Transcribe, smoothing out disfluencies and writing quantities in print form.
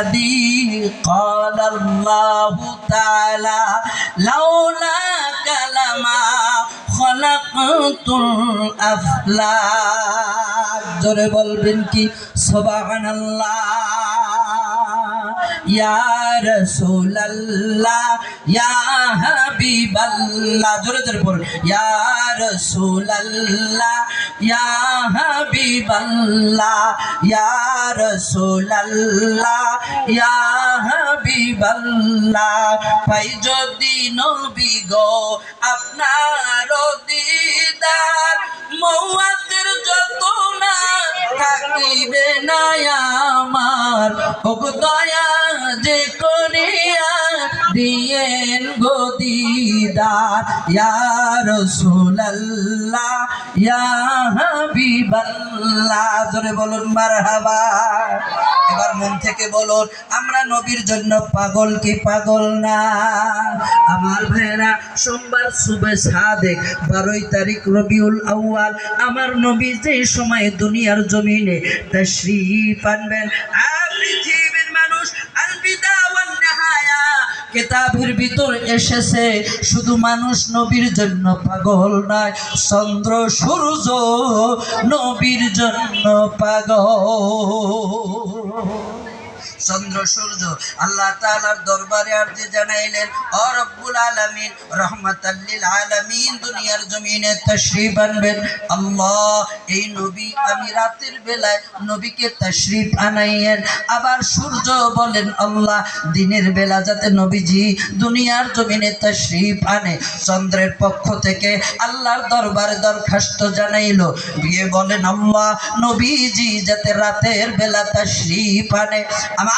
الذي قال الله تعالى لولاك لما خلقت الأفلاك জোরে বলবেন কি সুবহানাল্লাহ ইয়া রাসূলুল্লাহ ইয়া হাবিবাল্লাহ জোরে জোরে বলুন ইয়া রাসূলুল্লাহ ইয়া হাবিবাল্লাহ ইয়া রাসূলুল্লাহ ইয়া হাবিবাল্লাহ পাই যদি নবী গো আপনার দিদার মওয়াতের যত না থাকিবে না আমার ওগো দয়া যে করিয়া দিয়েন গো দিদার ইয়া রাসূলুল্লাহ ইয়া হাবিবাল্লাহ জোরে বলুন মারহাবা। এবার মন থেকে বলুন আমরা নবীর জন্য পাগল কি পাগল না? আমার ভাইরা সোমবার সুবে সাদেক 12 তারিখ রবিউল আউয়াল আমার নবী যে সময় দুনিয়ার জমিনে তাশরীফ আনবেন পৃথিবীর মানুষ আল বিদা ওয়ান নিহায়া কিতাবের ভিতর এসেছে শুধু মানুষ নবীর জন্য পাগল নয়, চন্দ্র সূর্য নবীর জন্য পাগল। চন্দ্র সূর্য আল্লাহ তাআলার দরবারে আরজি জানাইলেন ও রব্বুল আলামিন রহমাতাল লিল আলামিন দুনিয়ার জমিনে তাশরীফ আনবেন। আল্লাহ এই নবী আমি রাতের বেলায় নবীকে তাশরীফ আনাইয়েন। আবার সূর্য বলেন আল্লাহ দিনের বেলা যাতে নবীজি দুনিয়ার জমিনে তাশরীফ আনে। চন্দ্রের পক্ষ থেকে আল্লাহর দরবারে দরখাস্ত জানাইলো দিয়ে বলেন আল্লাহ নবীজি যাতে রাতের বেলা তাশরীফ আনে। আমার